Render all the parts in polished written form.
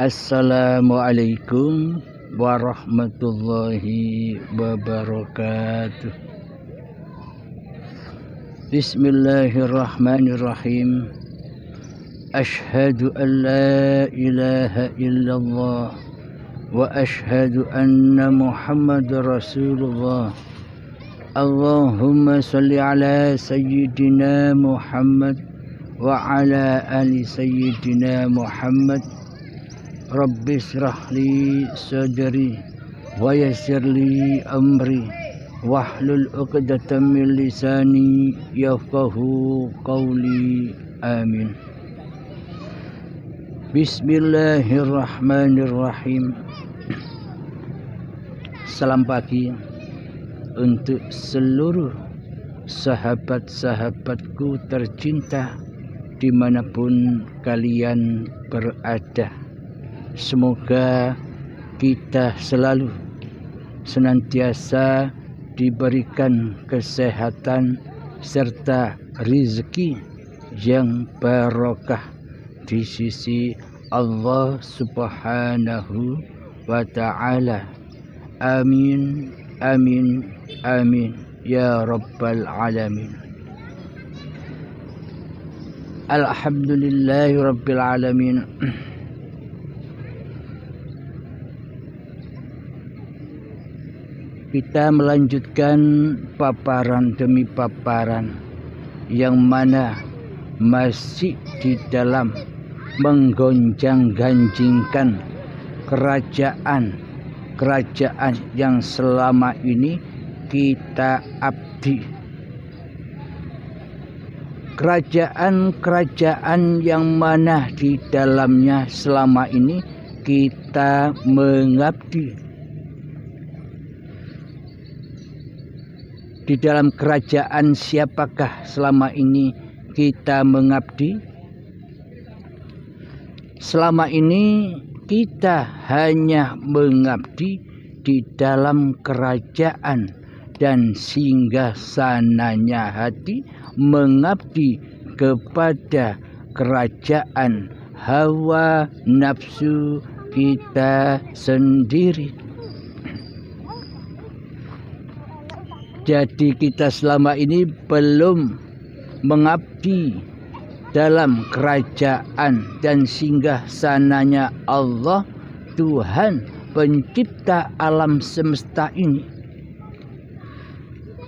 Assalamualaikum warahmatullahi wabarakatuh. Bismillahirrahmanirrahim. Ashhadu an la ilaha illallah wa ashhadu anna Muhammadar Rasulullah. Allahumma salli ala sayyidina Muhammad wa ala ali sayyidina Muhammad. Rabbi shrah li sadri wa yassir li amri wahlul 'uqdatam min lisani yafqahu qawli. Amin. Bismillahirrahmanirrahim. Salam pagi untuk seluruh sahabat-sahabatku tercinta dimanapun kalian berada. Semoga kita selalu senantiasa diberikan kesehatan serta rezeki yang barokah di sisi Allah Subhanahu wa ta'ala. Amin, amin, amin ya rabbal alamin. Alhamdulillahi rabbil alamin. Kita melanjutkan paparan demi paparan yang mana masih di dalam menggonjang-ganjingkan kerajaan yang selama ini kita abdi. Kerajaan yang mana di dalamnya selama ini kita mengabdi. Di dalam kerajaan siapakah selama ini kita mengabdi? Selama ini kita hanya mengabdi di dalam kerajaan dan singgasananya hati mengabdi kepada kerajaan hawa nafsu kita sendiri. Jadi kita selama ini belum mengabdi dalam kerajaan dan singgasananya Allah, Tuhan pencipta alam semesta ini.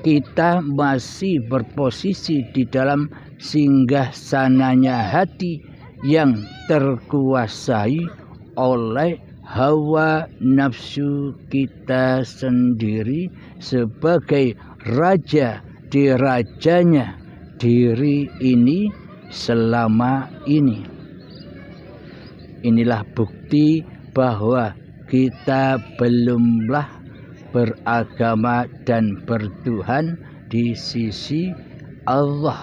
Kita masih berposisi di dalam singgasananya hati yang terkuasai oleh hawa nafsu kita sendiri sebagai raja di rajanya diri ini selama ini. Inilah bukti bahwa kita belumlah beragama dan bertuhan di sisi Allah.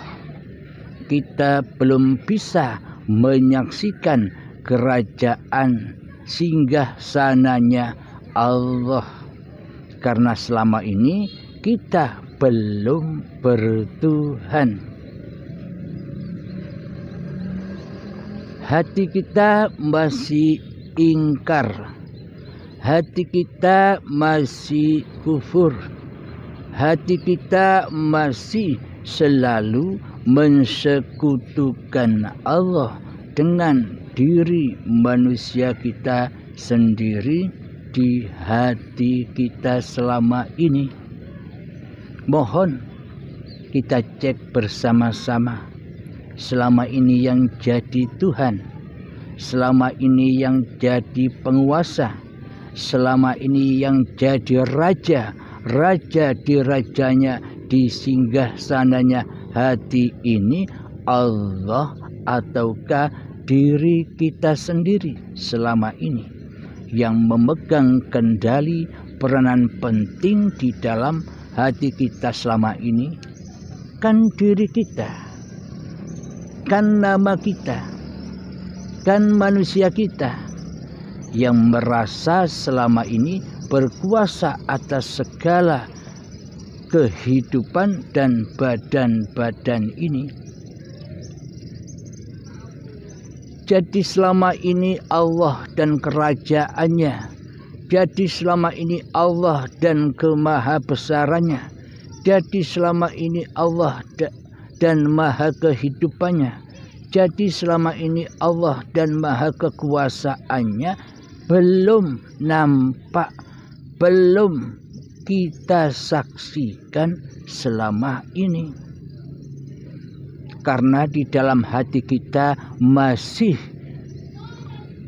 Kita belum bisa menyaksikan kerajaan singgasananya Allah karena selama ini kita belum bertuhan. Hati kita masih ingkar, hati kita masih kufur, hati kita masih selalu mensekutukan Allah dengan diri manusia kita sendiri di hati kita selama ini. Mohon kita cek bersama-sama, selama ini yang jadi Tuhan, selama ini yang jadi penguasa, selama ini yang jadi raja di rajanya, di singgasananya hati ini Allah ataukah diri kita sendiri selama ini yang memegang kendali peranan penting di dalam hati kita selama ini? Kan diri kita, kan nama kita, kan manusia kita yang merasa selama ini berkuasa atas segala kehidupan dan badan-badan ini. Jadi selama ini Allah dan kerajaannya, jadi selama ini Allah dan kemahabesarannya, jadi selama ini Allah dan maha kehidupannya, jadi selama ini Allah dan maha kekuasaannya belum nampak, belum kita saksikan selama ini. Karena di dalam hati kita masih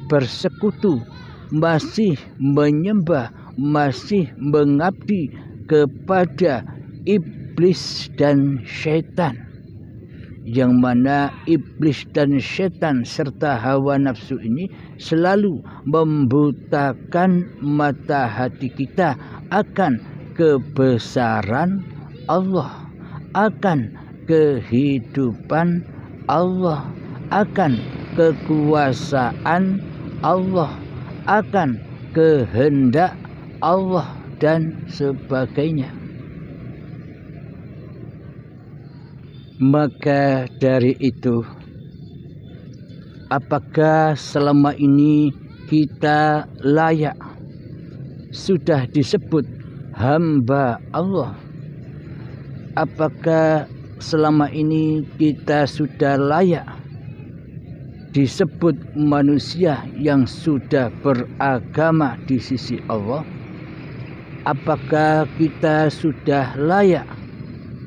bersekutu, masih menyembah, masih mengabdi kepada iblis dan syaitan. Yang mana iblis dan syaitan serta hawa nafsu ini selalu membutakan mata hati kita akan kebesaran Allah, akan kehidupan Allah, akan kekuasaan Allah, akan kehendak Allah dan sebagainya. Maka dari itu, apakah selama ini kita layak sudah disebut hamba Allah? Apakah selama ini kita sudah layak disebut manusia yang sudah beragama di sisi Allah? Apakah kita sudah layak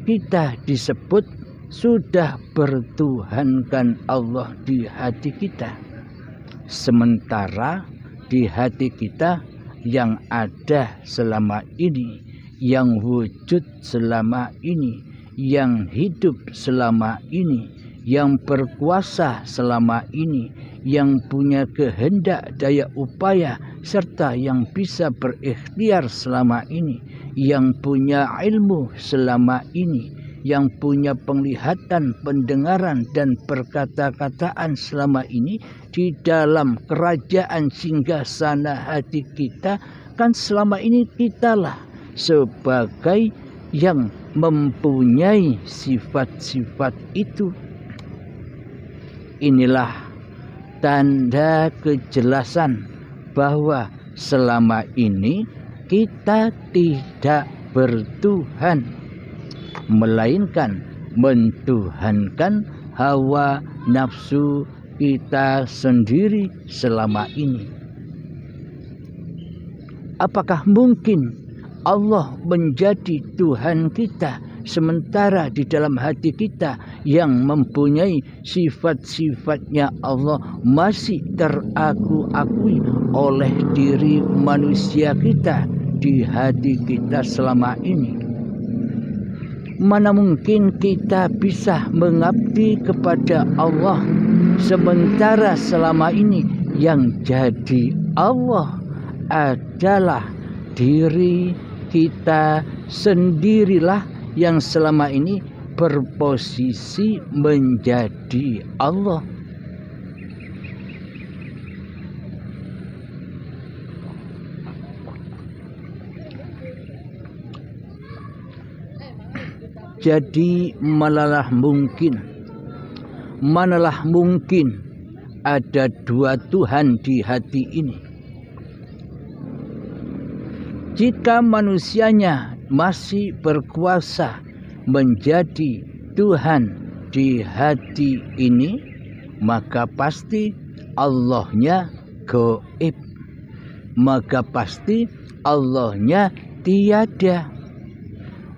kita disebut sudah bertuhankan Allah di hati kita? Sementara di hati kita yang ada selama ini, yang wujud selama ini, yang hidup selama ini, yang berkuasa selama ini, yang punya kehendak daya upaya serta yang bisa berikhtiar selama ini, yang punya ilmu selama ini, yang punya penglihatan, pendengaran dan perkata-kataan selama ini di dalam kerajaan singgasana hati kita, kan selama ini kitalah sebagai yang mempunyai sifat-sifat itu. Inilah tanda kejelasan bahwa selama ini kita tidak bertuhan, melainkan mentuhankan hawa nafsu kita sendiri selama ini. Apakah mungkin Allah menjadi Tuhan kita sementara di dalam hati kita yang mempunyai sifat-sifatnya Allah masih teraku-akui oleh diri manusia kita di hati kita selama ini? Mana mungkin kita bisa mengabdi kepada Allah sementara selama ini yang jadi Allah adalah diri kita sendirilah yang selama ini berposisi menjadi Allah. Jadi manalah mungkin ada dua Tuhan di hati ini. Jika manusianya masih berkuasa menjadi Tuhan di hati ini, maka pasti Allahnya gaib, maka pasti Allahnya tiada,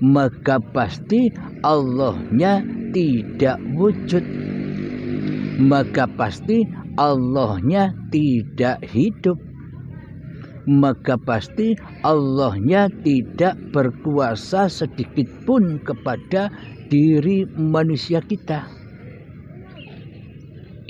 maka pasti Allahnya tidak wujud, maka pasti Allahnya tidak hidup, maka pasti Allahnya tidak berkuasa sedikit pun kepada diri manusia kita.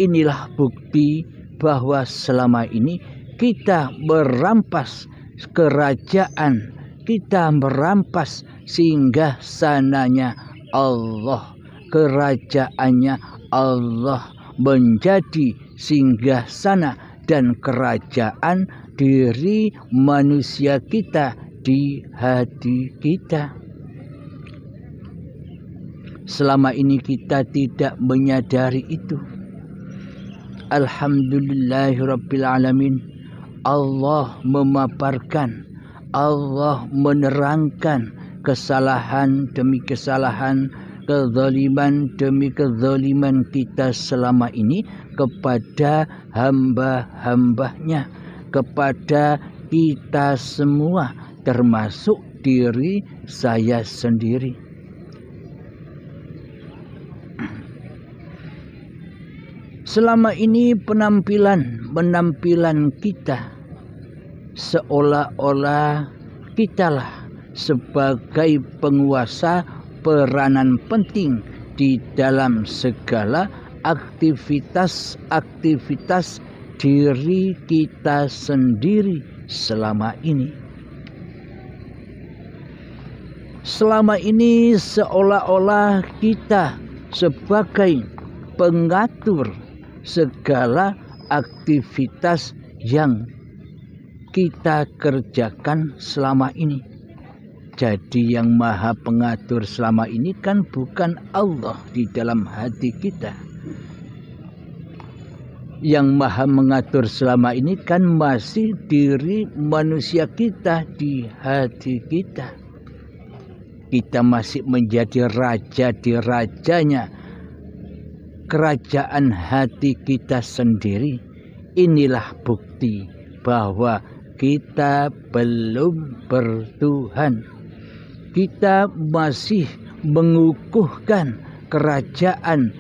Inilah bukti bahwa selama ini kita merampas kerajaan, kita merampas singgasananya Allah, kerajaannya Allah menjadi singgasana dan kerajaan diri manusia kita di hati kita. Selama ini kita tidak menyadari itu. Alhamdulillahirabbil alamin. Allah memaparkan, Allah menerangkan kesalahan demi kesalahan, kezaliman demi kezaliman kita selama ini kepada hamba-hambanya, kepada kita semua, termasuk diri saya sendiri. Selama ini penampilan kita seolah-olah kitalah sebagai penguasa peranan penting di dalam segala aktivitas diri kita sendiri selama ini. Selama ini seolah-olah kita sebagai pengatur segala aktivitas yang kita kerjakan selama ini. Jadi yang maha pengatur selama ini kan bukan Allah di dalam hati kita. Yang maha mengatur selama ini kan masih diri manusia kita di hati kita. Kita masih menjadi raja di rajanya kerajaan hati kita sendiri. Inilah bukti bahwa kita belum bertuhan. Kita masih mengukuhkan kerajaan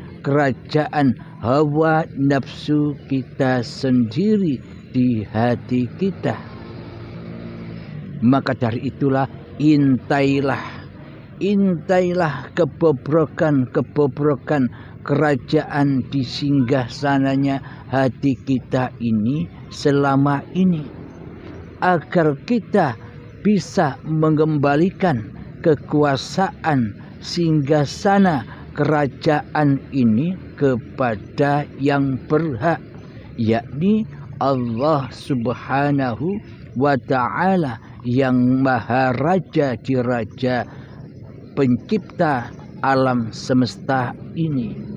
hawa nafsu kita sendiri di hati kita. Maka dari itulah intailah kebobrokan kerajaan di singgah sananya hati kita ini selama ini, agar kita bisa mengembalikan kekuasaan singgah sana kerajaan ini kepada yang berhak, yakni Allah Subhanahu wa ta'ala, yang maha raja di raja pencipta alam semesta ini.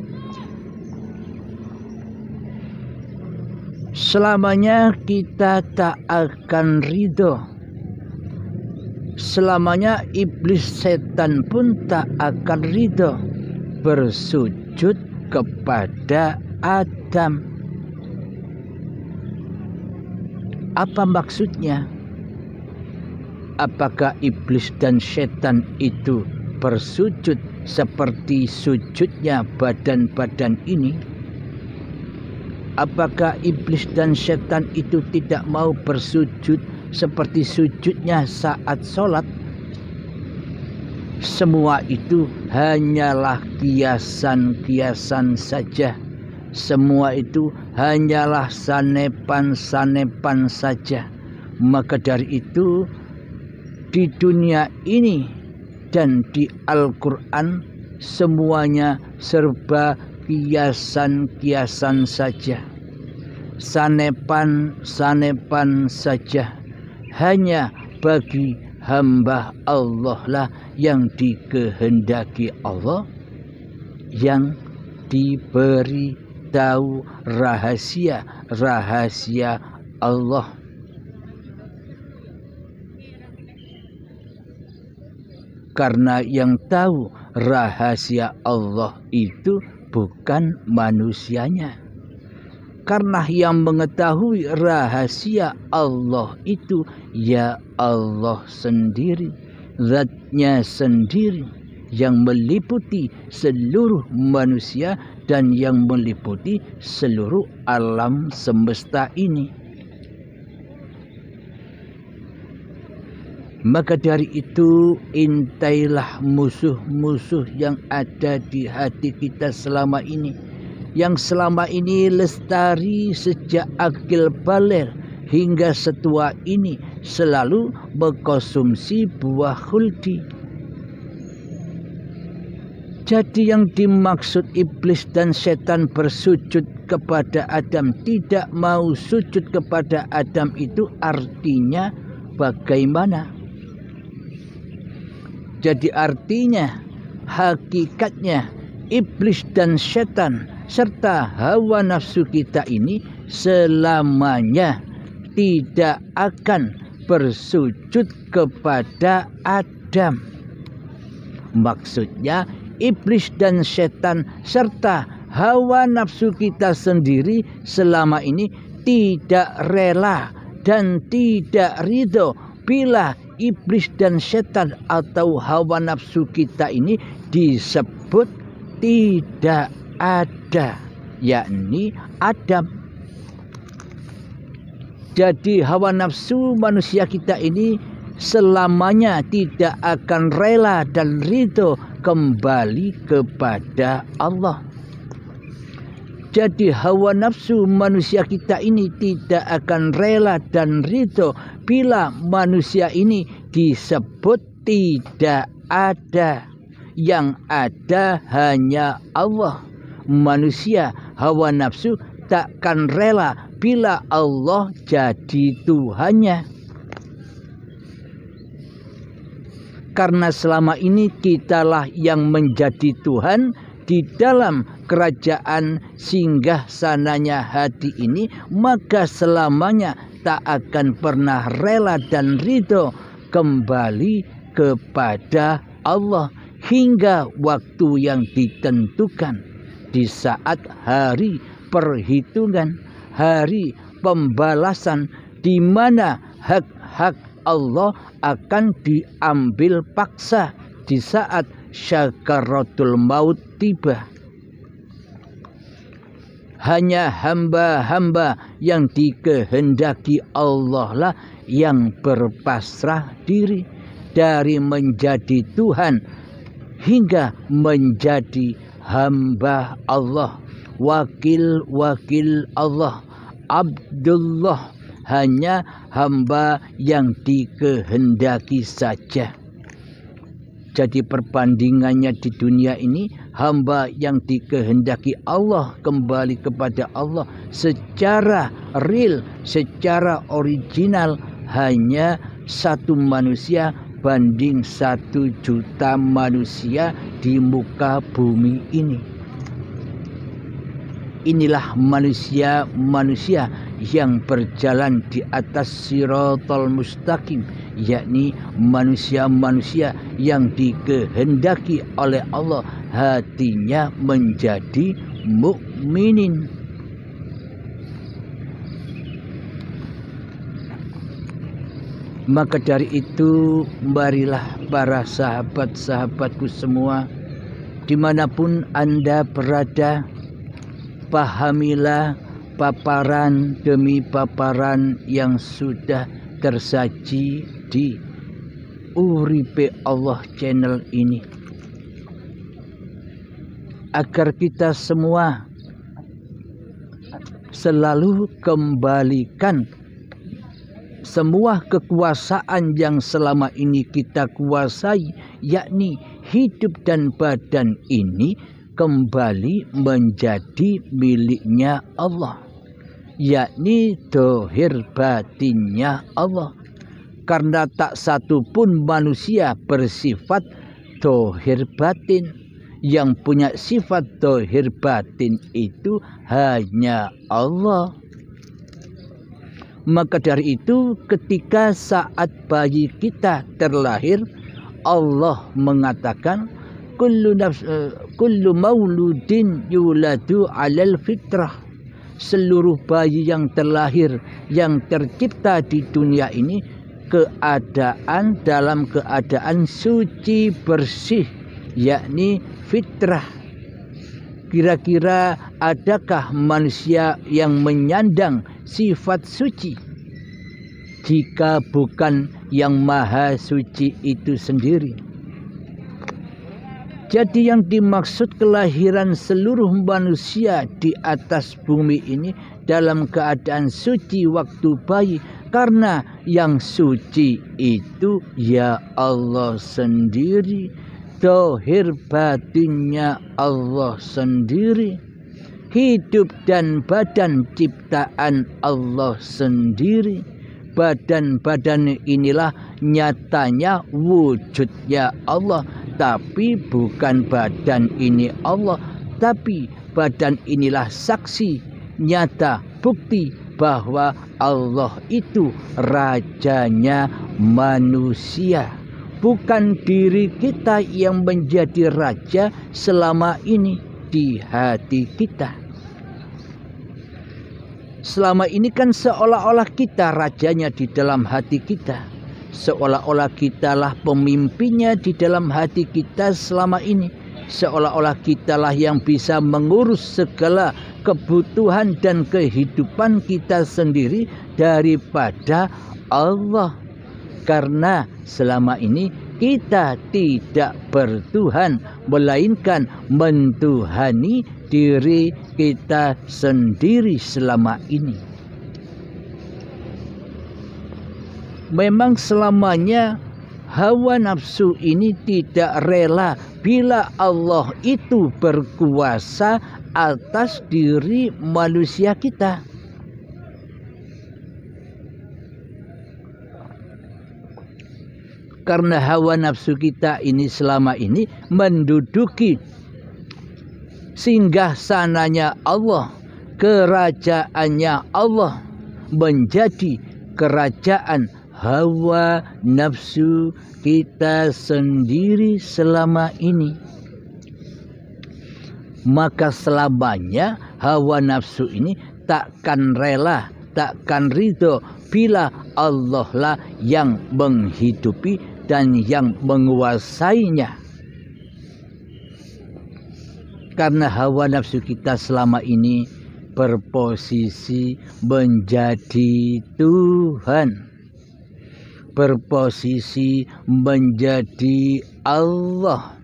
Selamanya kita tak akan ridho. Selamanya iblis setan pun tak akan ridho bersujud kepada Adam. Apa maksudnya? Apakah iblis dan setan itu bersujud seperti sujudnya badan-badan ini? Apakah iblis dan setan itu tidak mau bersujud seperti sujudnya saat sholat? Semua itu hanyalah kiasan-kiasan saja. Semua itu hanyalah sanepan-sanepan saja. Maka dari itu, di dunia ini dan di Al-Quran semuanya serba kiasan-kiasan saja, sanepan-sanepan saja. Hanya bagi hamba Allah lah yang dikehendaki Allah, yang diberi tahu rahasia Allah. Karena yang tahu rahasia Allah itu bukan manusianya. Karena yang mengetahui rahasia Allah itu ya Allah sendiri, zatnya sendiri, yang meliputi seluruh manusia dan yang meliputi seluruh alam semesta ini. Maka dari itu, intailah musuh-musuh yang ada di hati kita selama ini, yang selama ini lestari sejak akil baligh hingga setua ini selalu mengkonsumsi buah khuldi. Jadi yang dimaksud iblis dan setan bersujud kepada Adam, tidak mau sujud kepada Adam, itu artinya bagaimana? Jadi artinya, hakikatnya iblis dan setan serta hawa nafsu kita ini selamanya tidak akan bersujud kepada Adam. Maksudnya iblis dan setan serta hawa nafsu kita sendiri selama ini tidak rela dan tidak ridho bila iblis dan setan atau hawa nafsu kita ini disebut tidak ada, yakni Adam. Jadi hawa nafsu manusia kita ini selamanya tidak akan rela dan ridho kembali kepada Allah. Jadi hawa nafsu manusia kita ini tidak akan rela dan ridho bila manusia ini disebut tidak ada. Yang ada hanya Allah. Manusia hawa nafsu takkan rela bila Allah jadi Tuhannya. Karena selama ini kitalah yang menjadi Tuhan di dalam kerajaan singgah sananya hati ini, maka selamanya tak akan pernah rela dan ridho kembali kepada Allah hingga waktu yang ditentukan, di saat hari perhitungan, hari pembalasan, di mana hak-hak Allah akan diambil paksa di saat syakaratul maut tiba. Hanya hamba-hamba yang dikehendaki Allah lah yang berpasrah diri dari menjadi Tuhan hingga menjadi hamba Allah, wakil-wakil Allah, Abdullah, hanya hamba yang dikehendaki saja. Jadi perbandingannya di dunia ini, hamba yang dikehendaki Allah kembali kepada Allah secara real, secara original, hanya satu manusia banding 1 juta manusia di muka bumi ini. Inilah manusia-manusia yang berjalan di atas siratal mustaqim, yakni manusia-manusia yang dikehendaki oleh Allah hatinya menjadi mukminin. Maka dari itu, marilah para sahabat-sahabatku semua, dimanapun Anda berada, pahamilah paparan demi paparan yang sudah tersaji di Uripe Allah channel ini, agar kita semua selalu kembalikan semua kekuasaan yang selama ini kita kuasai, yakni hidup dan badan ini, kembali menjadi miliknya Allah, yakni dohir batinnya Allah. Karena tak satu pun manusia bersifat dohir batin. Yang punya sifat dohir batin itu hanya Allah. Maka dari itu, ketika saat bayi kita terlahir, Allah mengatakan, kullu mauludin yuladu alal fitrah. Seluruh bayi yang terlahir, yang tercipta di dunia ini, dalam keadaan suci bersih, yakni fitrah. Kira-kira adakah manusia yang menyandang sifat suci jika bukan yang maha suci itu sendiri? Jadi yang dimaksud kelahiran seluruh manusia di atas bumi ini dalam keadaan suci waktu bayi, karena yang suci itu ya Allah sendiri, dohir batinnya Allah sendiri, hidup dan badan ciptaan Allah sendiri. Badan-badan inilah nyatanya wujudnya Allah, tapi bukan badan ini Allah, tapi badan inilah saksi nyata bukti bahwa Allah itu rajanya manusia, bukan diri kita yang menjadi raja selama ini di hati kita. Selama ini kan seolah-olah kita rajanya di dalam hati kita, seolah-olah kitalah pemimpinnya di dalam hati kita selama ini, seolah-olah kitalah yang bisa mengurus segala kebutuhan dan kehidupan kita sendiri daripada Allah. Karena selama ini kita tidak bertuhan, melainkan mentuhani diri kita sendiri selama ini. Memang selamanya hawa nafsu ini tidak rela bila Allah itu berkuasa atas diri manusia kita. Karena hawa nafsu kita ini selama ini menduduki singgah sananya Allah, kerajaannya Allah, menjadi kerajaan hawa nafsu kita sendiri selama ini. Maka selamanya hawa nafsu ini takkan rela, takkan ridho bila Allah lah yang menghidupi dan yang menguasainya. Karena hawa nafsu kita selama ini berposisi menjadi Tuhan, berposisi menjadi Allah,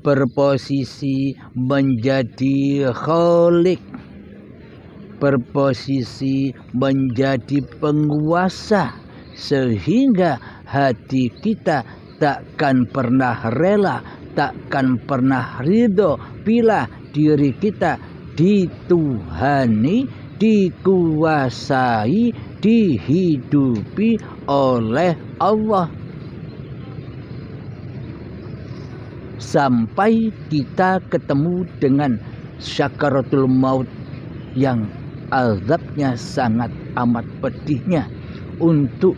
berposisi menjadi Khalik, berposisi menjadi penguasa, sehingga hati kita takkan pernah rela, takkan pernah ridho bila diri kita dituhani, dikuasai, dihidupi oleh Allah. Sampai kita ketemu dengan syakaratul maut yang azabnya sangat amat pedihnya, untuk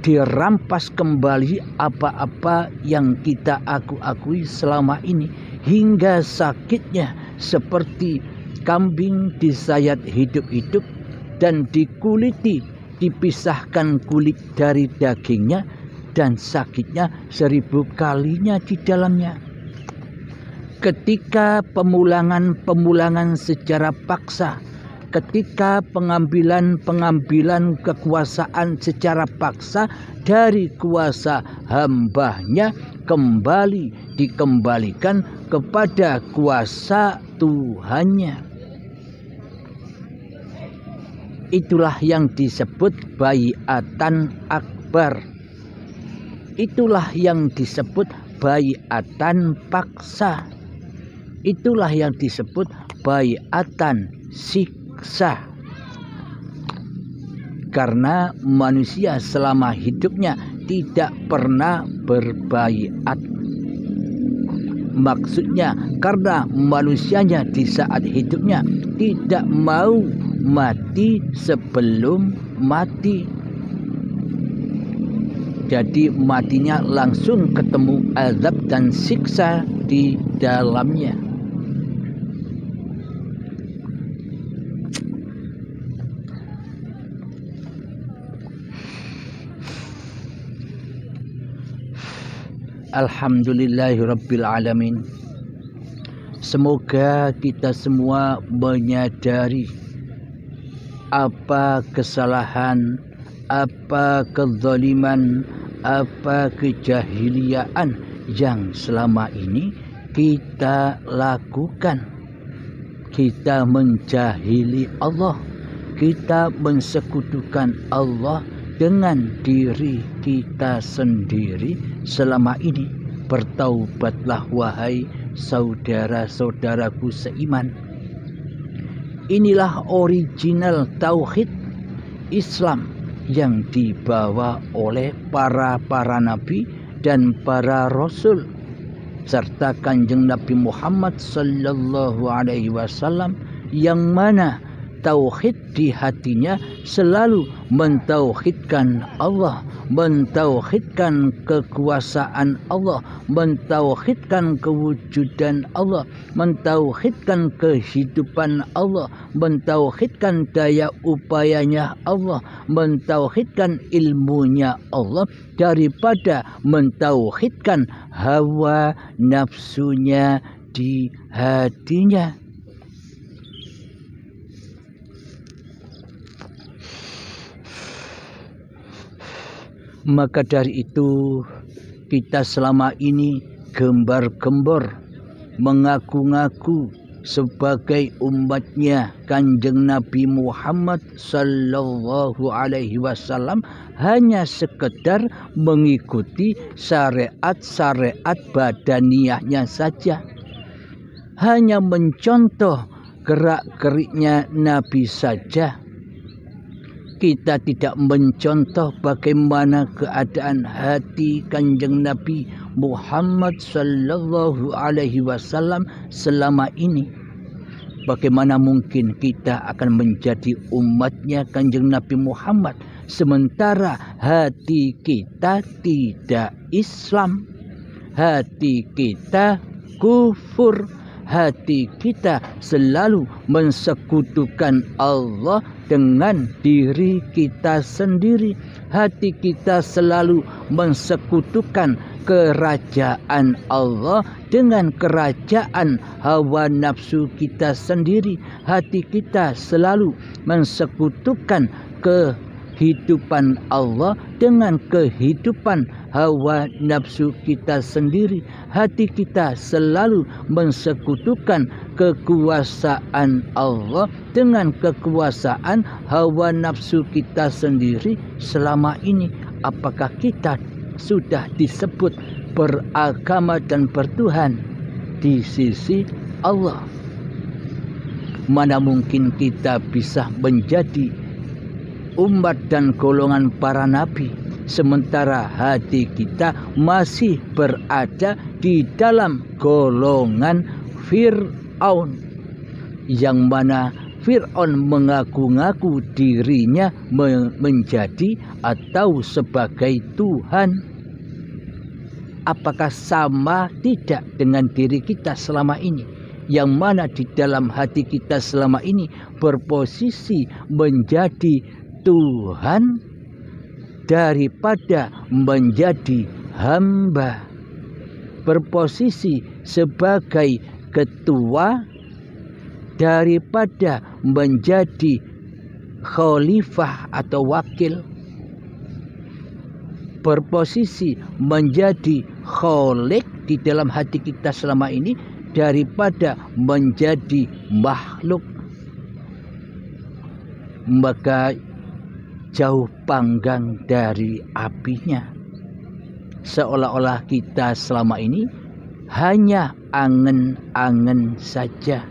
dirampas kembali apa-apa yang kita akui selama ini, hingga sakitnya seperti kambing disayat hidup-hidup dan dikuliti, dipisahkan kulit dari dagingnya, dan sakitnya 1000 kalinya di dalamnya. Ketika pemulangan secara paksa, ketika pengambilan kekuasaan secara paksa dari kuasa hambanya kembali dikembalikan kepada kuasa Tuhannya. Itulah yang disebut baiatan akbar. Itulah yang disebut baiatan paksa. Itulah yang disebut baiatan siksa. Karena manusia selama hidupnya tidak pernah berbaiat. Maksudnya karena manusianya di saat hidupnya tidak mau mati sebelum mati. Jadi matinya langsung ketemu azab dan siksa di dalamnya. Alhamdulillahirabbil alamin. Semoga kita semua menyadari apa kesalahan, apa kezaliman, apa kejahiliaan yang selama ini kita lakukan. Kita menjahili Allah, kita mensekutukan Allah dengan diri kita sendiri selama ini. Bertaubatlah wahai saudara-saudaraku seiman. Inilah original tauhid Islam yang dibawa oleh para nabi dan para rasul. serta Kanjeng Nabi Muhammad sallallahu alaihi wasallam, yang mana tauhid di hatinya selalu mentauhidkan Allah, mentauhidkan kekuasaan Allah, mentauhidkan kewujudan Allah, mentauhidkan kehidupan Allah, mentauhidkan daya upayanya Allah, mentauhidkan ilmunya Allah, daripada mentauhidkan hawa nafsunya di hatinya. Maka dari itu kita selama ini gembar-gembor mengaku-ngaku sebagai umatnya Kanjeng Nabi Muhammad sallallahu alaihi wasallam, hanya sekedar mengikuti syariat-syariat badaniyahnya saja, hanya mencontoh gerak-geriknya Nabi saja. Kita tidak mencontoh bagaimana keadaan hati Kanjeng Nabi Muhammad sallallahu alaihi wasallam selama ini. Bagaimana mungkin kita akan menjadi umatnya Kanjeng Nabi Muhammad sementara hati kita tidak Islam, hati kita kufur, hati kita selalu mensekutukan Allah dengan diri kita sendiri. Hati kita selalu mensekutukan kerajaan Allah dengan kerajaan hawa nafsu kita sendiri. Hati kita selalu mensekutukan kehidupan Allah dengan kehidupan hawa nafsu kita sendiri. Hati kita selalu mensekutukan kekuasaan Allah dengan kekuasaan hawa nafsu kita sendiri. Selama ini apakah kita sudah disebut beragama dan bertuhan di sisi Allah? Mana mungkin kita bisa menjadi umat dan golongan para nabi sementara hati kita masih berada di dalam golongan Fir'aun, yang mana Fir'aun mengaku-ngaku dirinya menjadi atau sebagai Tuhan. Apakah sama tidak dengan diri kita selama ini, yang mana di dalam hati kita selama ini berposisi menjadi Tuhan daripada menjadi hamba, berposisi sebagai ketua daripada menjadi khalifah atau wakil, berposisi menjadi khalik di dalam hati kita selama ini daripada menjadi makhluk. Maka jauh panggang dari apinya. Seolah-olah kita selama ini hanya angen-angen saja.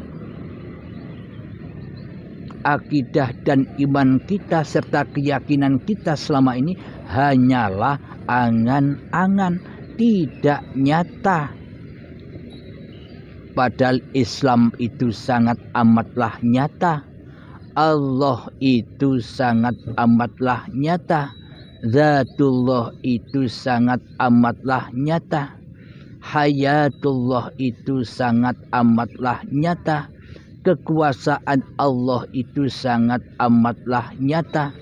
Akidah dan iman kita serta keyakinan kita selama ini hanyalah angan-angan, tidak nyata. Padahal Islam itu sangat amatlah nyata. Allah itu sangat amatlah nyata. Zatullah itu sangat amatlah nyata. Hayatullah itu sangat amatlah nyata. Kekuasaan Allah itu sangat amatlah nyata.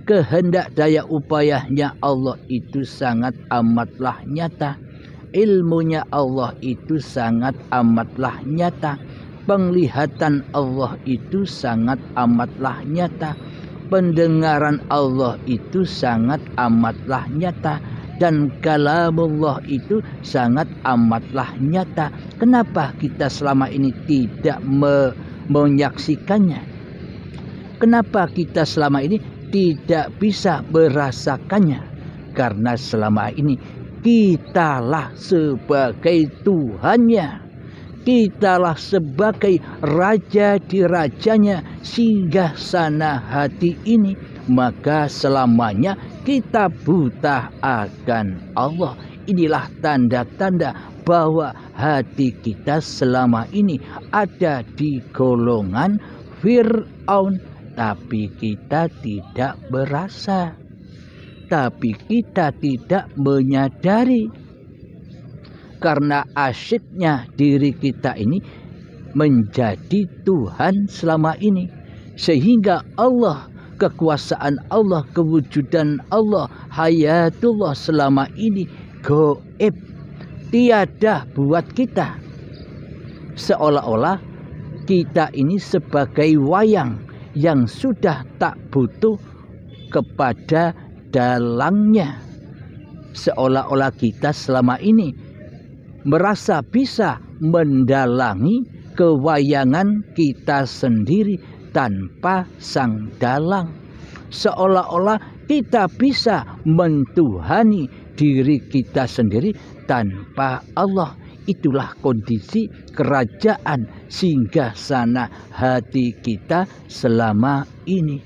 Kehendak daya upayanya Allah itu sangat amatlah nyata. Ilmunya Allah itu sangat amatlah nyata. Penglihatan Allah itu sangat amatlah nyata. Pendengaran Allah itu sangat amatlah nyata. Dan kalamullah itu sangat amatlah nyata. Kenapa kita selama ini tidak menyaksikannya? Kenapa kita selama ini tidak bisa merasakannya? Karena selama ini kitalah sebagai Tuhannya. Kitalah sebagai raja di rajanya, singgah sana hati ini. Maka selamanya kita buta akan Allah. inilah tanda-tanda bahwa hati kita selama ini ada di golongan Fir'aun. Tapi kita tidak berasa, tapi kita tidak menyadari. Karena asyiknya diri kita ini menjadi Tuhan selama ini, sehingga Allah, kekuasaan Allah, kewujudan Allah, hayatullah selama ini gaib, tiada buat kita. Seolah-olah kita ini sebagai wayang yang sudah tak butuh kepada dalangnya. Seolah-olah kita selama ini merasa bisa mendalangi kewayangan kita sendiri tanpa sang dalang. Seolah-olah kita bisa mentuhani diri kita sendiri tanpa Allah. Itulah kondisi kerajaan singgasana hati kita selama ini.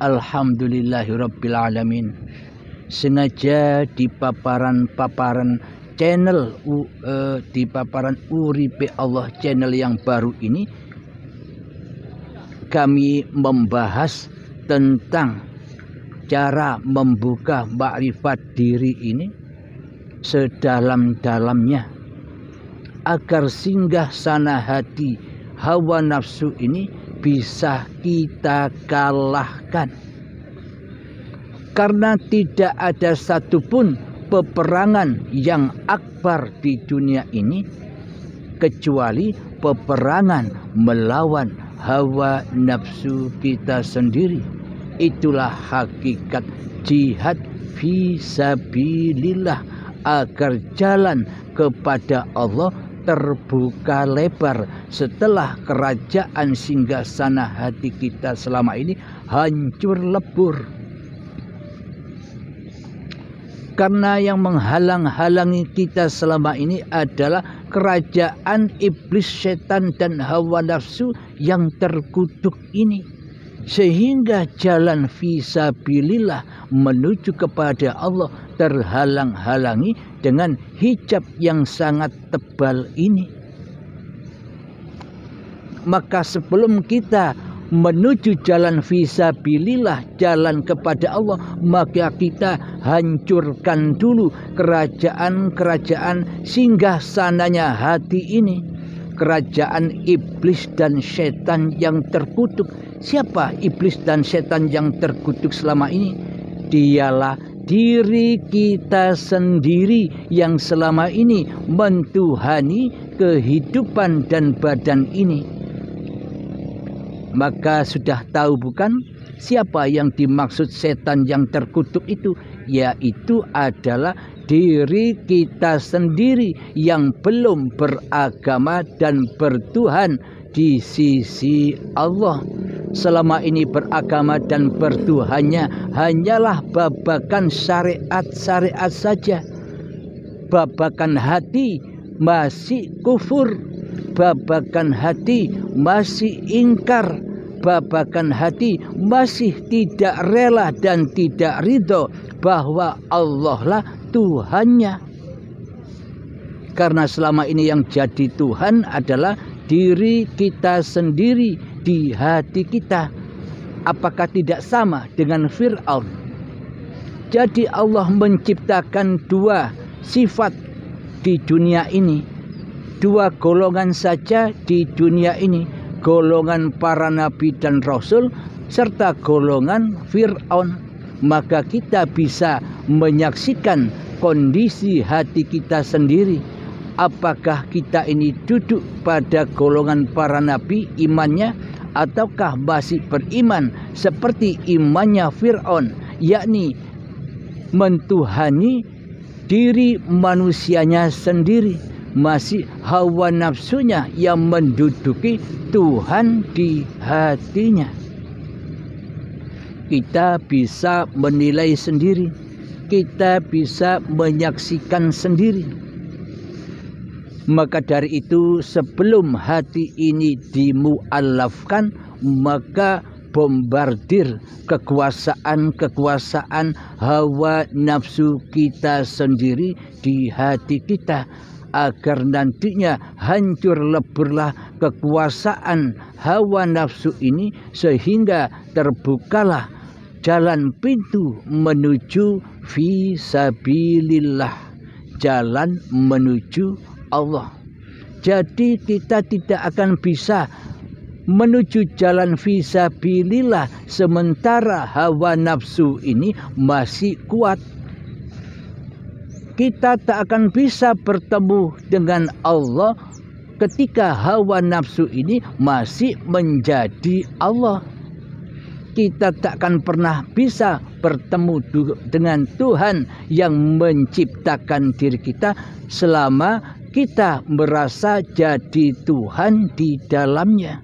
Alhamdulillahirabbil alamin. Sengaja di paparan-paparan channel di paparan Uripe Allah channel yang baru ini, kami membahas tentang cara membuka makrifat diri ini sedalam-dalamnya, agar singgah sana hati hawa nafsu ini bisa kita kalahkan. Karena tidak ada satupun peperangan yang akbar di dunia ini kecuali peperangan melawan hawa nafsu kita sendiri. Itulah hakikat jihad fisabilillah, agar jalan kepada Allah terbuka lebar setelah kerajaan singgasana hati kita selama ini hancur lebur. Karena yang menghalang-halangi kita selama ini adalah kerajaan iblis, setan, dan hawa nafsu yang terkutuk ini. Sehingga jalan fisabilillah menuju kepada Allah terhalang-halangi dengan hijab yang sangat tebal ini. Maka sebelum kita menuju jalan fisabilillah, jalan kepada Allah, maka kita hancurkan dulu kerajaan-kerajaan singgasananya hati ini, kerajaan iblis dan setan yang terkutuk. Siapa iblis dan setan yang terkutuk selama ini? Dialah diri kita sendiri yang selama ini mentuhani kehidupan dan badan ini. Maka sudah tahu bukan siapa yang dimaksud setan yang terkutuk itu? Yaitu adalah diri kita sendiri yang belum beragama dan bertuhan di sisi Allah. Selama ini beragama dan bertuhannya hanyalah babakan syariat-syariat saja. Babakan hati masih kufur, babakan hati masih ingkar, babakan hati masih tidak rela dan tidak ridho bahwa Allah lah Tuhannya. Karena selama ini yang jadi Tuhan adalah diri kita sendiri di hati kita. Apakah tidak sama dengan Fir'aun? Jadi Allah menciptakan dua sifat di dunia ini, dua golongan saja di dunia ini, golongan para nabi dan rasul serta golongan Fir'aun. Maka kita bisa menyaksikan kondisi hati kita sendiri. Apakah kita ini duduk pada golongan para nabi imannya, ataukah masih beriman seperti imannya Fir'aun, yakni mentuhani diri manusianya sendiri, masih hawa nafsunya yang menduduki Tuhan di hatinya. Kita bisa menilai sendiri, kita bisa menyaksikan sendiri. Maka dari itu sebelum hati ini dimu'allafkan, maka membombardir kekuasaan hawa nafsu kita sendiri di hati kita, agar nantinya hancur leburlah kekuasaan hawa nafsu ini, sehingga terbukalah jalan pintu menuju fisabilillah, jalan menuju Allah. Jadi kita tidak akan bisa menuju jalan fisabilillah sementara hawa nafsu ini masih kuat. Kita tak akan bisa bertemu dengan Allah ketika hawa nafsu ini masih menjadi Allah. Kita tak akan pernah bisa bertemu dengan Tuhan yang menciptakan diri kita selama kita merasa jadi Tuhan di dalamnya.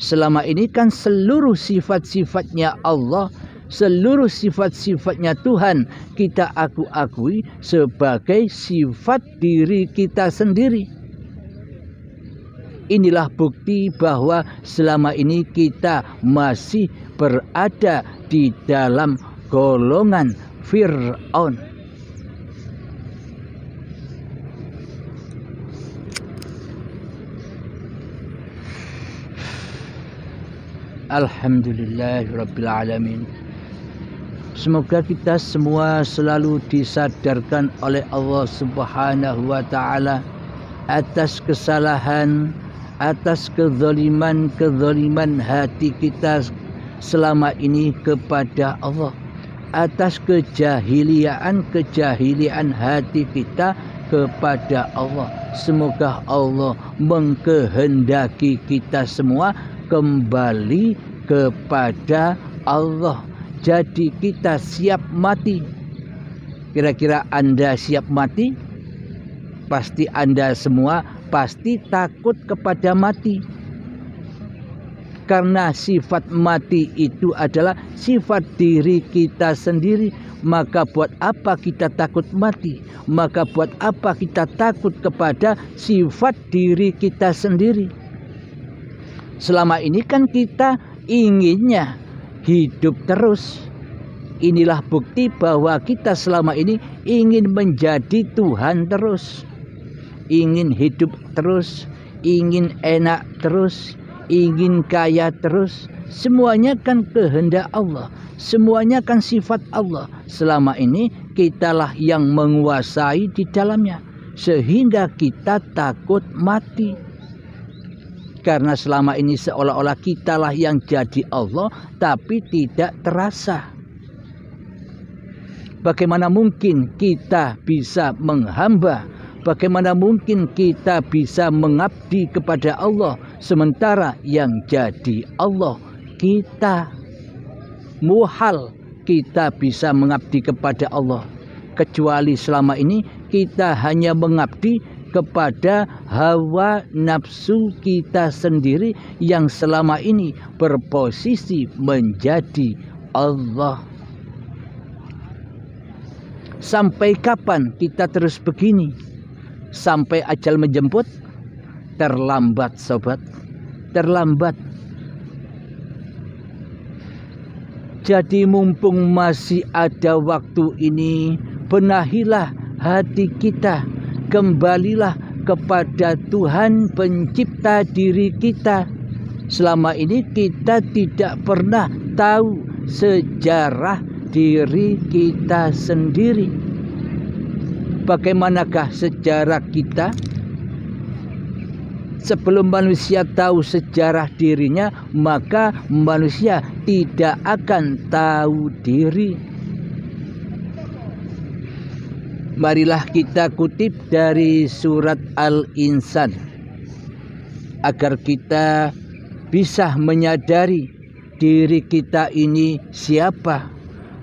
Selama ini kan seluruh sifat-sifatnya Allah, seluruh sifat-sifatnya Tuhan kita akui sebagai sifat diri kita sendiri. Inilah bukti bahwa selama ini kita masih berada di dalam golongan Fir'aun. Alhamdulillahirrabbilalamin. Semoga kita semua selalu disadarkan oleh Allah Subhanahu wa ta'ala atas kesalahan, atas kezaliman hati kita selama ini kepada Allah, atas kejahilian hati kita kepada Allah. Semoga Allah mengkehendaki kita semua kembali kepada Allah. Jadi kita siap mati. Kira-kira Anda siap mati? Pasti Anda semua pasti takut kepada mati. Karena sifat mati itu adalah sifat diri kita sendiri. Maka buat apa kita takut mati? Maka buat apa kita takut kepada sifat diri kita sendiri? Selama ini kan kita inginnya hidup terus. Inilah bukti bahwa kita selama ini ingin menjadi Tuhan terus. Ingin hidup terus, ingin enak terus, ingin kaya terus. Semuanya kan kehendak Allah, semuanya kan sifat Allah. Selama ini kitalah yang menguasai di dalamnya, sehingga kita takut mati. Karena selama ini seolah-olah kitalah yang jadi Allah, tapi tidak terasa. Bagaimana mungkin kita bisa menghamba? Bagaimana mungkin kita bisa mengabdi kepada Allah sementara yang jadi Allah kita? Muhal kita bisa mengabdi kepada Allah, kecuali selama ini kita hanya mengabdi kepada hawa nafsu kita sendiri yang selama ini berposisi menjadi Allah. Sampai kapan kita terus begini? Sampai ajal menjemput? Terlambat sobat, terlambat. Jadi mumpung masih ada waktu ini, benahilah hati kita. Kembalilah kepada Tuhan pencipta diri kita. Selama ini kita tidak pernah tahu sejarah diri kita sendiri. Bagaimanakah sejarah kita? Sebelum manusia tahu sejarah dirinya, maka manusia tidak akan tahu diri. Marilah kita kutip dari surat Al-Insan agar kita bisa menyadari diri kita ini siapa,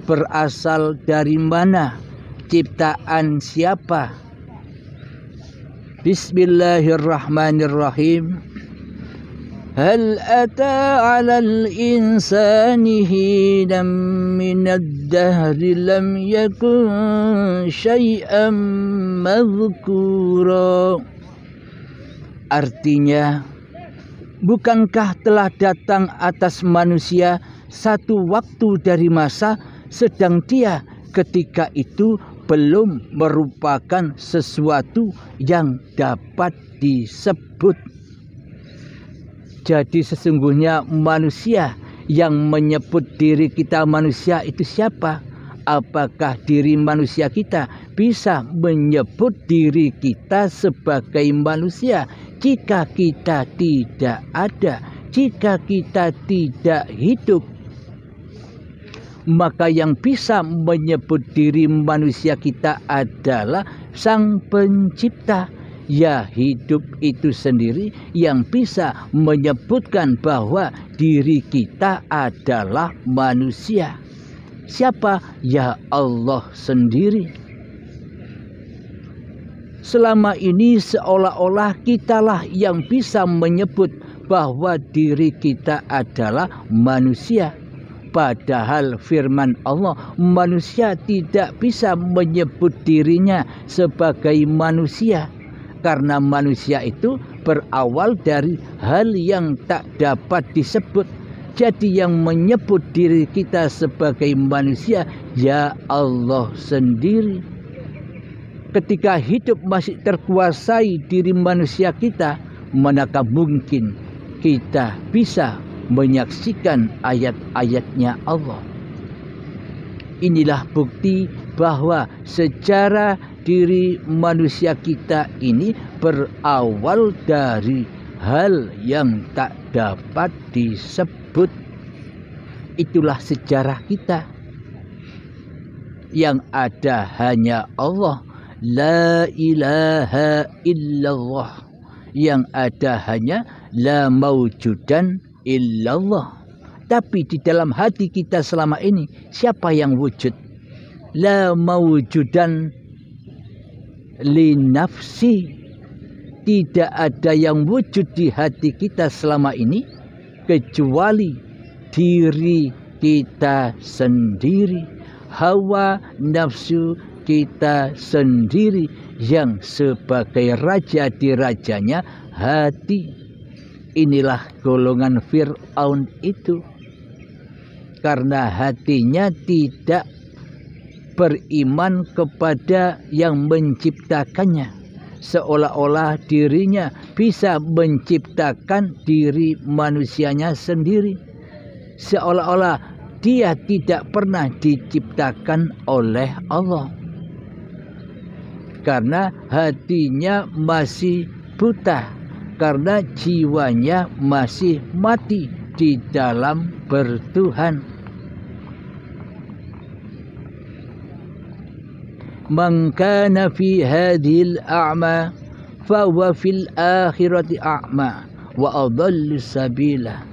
berasal dari mana, ciptaan siapa. Bismillahirrahmanirrahim. Hal ata 'alal insani hinam minad dahri lam yakun syai'an madhkura. Artinya, bukankah telah datang atas manusia satu waktu dari masa, sedang dia ketika itu belum merupakan sesuatu yang dapat disebut. Jadi sesungguhnya manusia yang menyebut diri kita manusia itu siapa? Apakah diri manusia kita bisa menyebut diri kita sebagai manusia jika kita tidak ada, jika kita tidak hidup? Maka yang bisa menyebut diri manusia kita adalah Sang Pencipta. Ya, hidup itu sendiri yang bisa menyebutkan bahwa diri kita adalah manusia. Siapa? Ya Allah sendiri. Selama ini seolah-olah kitalah yang bisa menyebut bahwa diri kita adalah manusia. Padahal firman Allah, manusia tidak bisa menyebut dirinya sebagai manusia. Karena manusia itu berawal dari hal yang tak dapat disebut. Jadi yang menyebut diri kita sebagai manusia, ya Allah sendiri. Ketika hidup masih terkuasai diri manusia kita, manakah mungkin kita bisa menyaksikan ayat-ayatnya Allah. Inilah bukti bahwa secara diri manusia kita ini berawal dari hal yang tak dapat disebut. Itulah sejarah kita. Yang ada hanya Allah. La ilaha illallah. Yang ada hanya la mawjudan illallah. Tapi di dalam hati kita selama ini, siapa yang wujud? La mawjudan li nafsi. Tidak ada yang wujud di hati kita selama ini kecuali diri kita sendiri, hawa nafsu kita sendiri yang sebagai raja di rajanya hati. Inilah golongan Fir'aun itu, karena hatinya tidak beriman kepada yang menciptakannya, seolah-olah dirinya bisa menciptakan diri manusianya sendiri, seolah-olah dia tidak pernah diciptakan oleh Allah, karena hatinya masih buta, karena jiwanya masih mati di dalam bertuhan. Man kana fi hadhil a'ma fahuwa fil akhirati a'ma wa adallu sabila.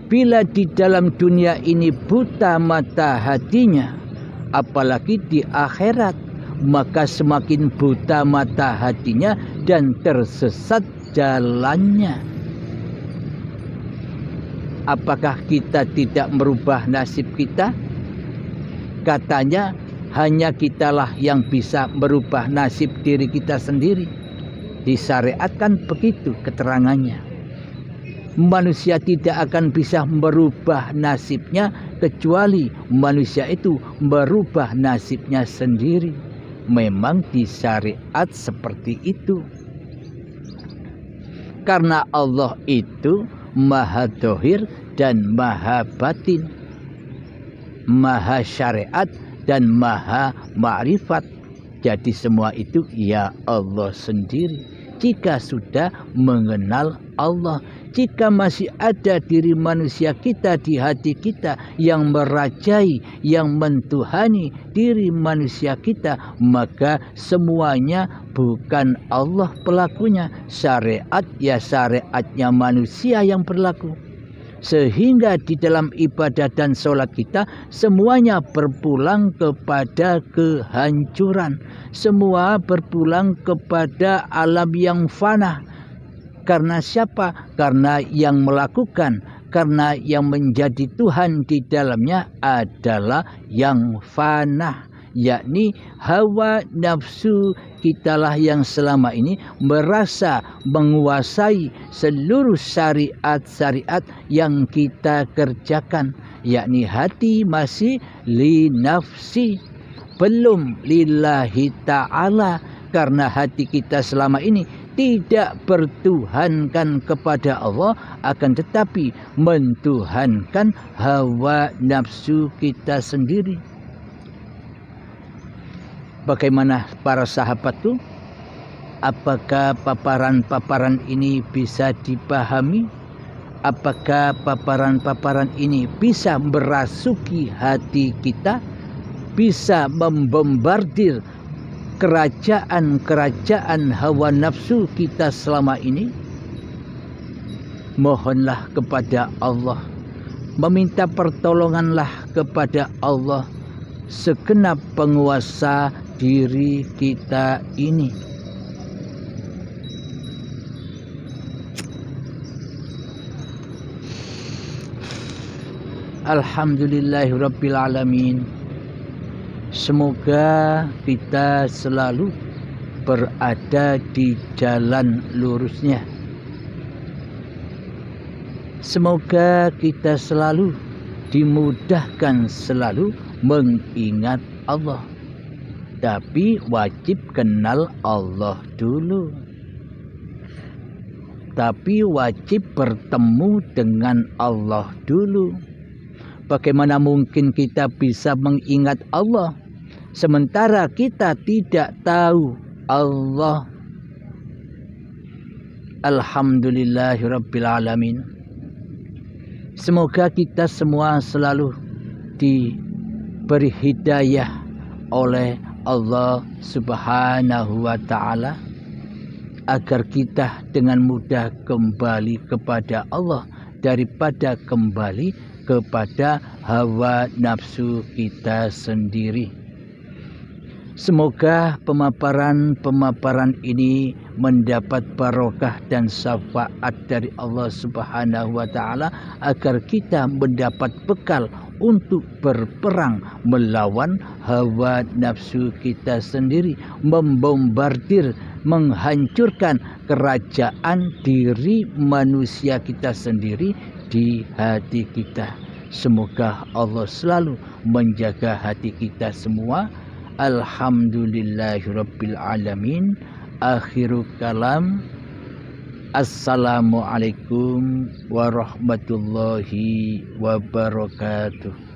Bila di dalam dunia ini buta mata hatinya, apalagi di akhirat, maka semakin buta mata hatinya dan tersesat jalannya. Apakah kita tidak merubah nasib kita? Katanya hanya kitalah yang bisa merubah nasib diri kita sendiri. Disyariatkan begitu keterangannya. Manusia tidak akan bisa merubah nasibnya kecuali manusia itu merubah nasibnya sendiri. Memang disyariat seperti itu. Karena Allah itu Maha Dhohir dan Maha Batin, Maha Syariat dan Maha Ma'rifat. Jadi semua itu ya Allah sendiri. Jika sudah mengenal Allah, jika masih ada diri manusia kita di hati kita yang merajai, yang mentuhani diri manusia kita, maka semuanya bukan Allah pelakunya. Syariat ya syariatnya manusia yang berlaku. Sehingga di dalam ibadah dan sholat kita semuanya berpulang kepada kehancuran. Semua berpulang kepada alam yang fana. Karena siapa? Karena yang melakukan, karena yang menjadi Tuhan di dalamnya adalah yang fana, yakni hawa nafsu kitalah yang selama ini merasa menguasai seluruh syariat-syariat yang kita kerjakan, yakni hati masih li nafsi, belum lillahi ta'ala, karena hati kita selama ini tidak bertuhankan kepada Allah, akan tetapi mentuhankan hawa nafsu kita sendiri. Bagaimana para sahabat itu? Apakah paparan-paparan ini bisa dipahami? Apakah paparan-paparan ini bisa merasuki hati kita? Bisa membombardir kerajaan-kerajaan hawa nafsu kita selama ini? Mohonlah kepada Allah, meminta pertolonganlah kepada Allah, segenap penguasa diri kita ini. Alhamdulillahirabbil alamin. Semoga kita selalu berada di jalan lurusnya. Semoga kita selalu dimudahkan selalu mengingat Allah. Tapi wajib kenal Allah dulu. Tapi wajib bertemu dengan Allah dulu. Bagaimana mungkin kita bisa mengingat Allah sementara kita tidak tahu Allah? Alhamdulillahirabbil alamin. Semoga kita semua selalu diberi hidayah oleh Allah Subhanahu wa ta'ala, agar kita dengan mudah kembali kepada Allah daripada kembali kepada hawa nafsu kita sendiri. Semoga pemaparan ini mendapat barokah dan syafaat dari Allah Subhanahu wa ta'ala, agar kita mendapat bekal untuk berperang melawan hawa nafsu kita sendiri, membombardir, menghancurkan kerajaan diri manusia kita sendiri di hati kita. Semoga Allah selalu menjaga hati kita semua. Alhamdulillahirabbil alamin. Akhiru kalam. Assalamualaikum warahmatullahi wabarakatuh.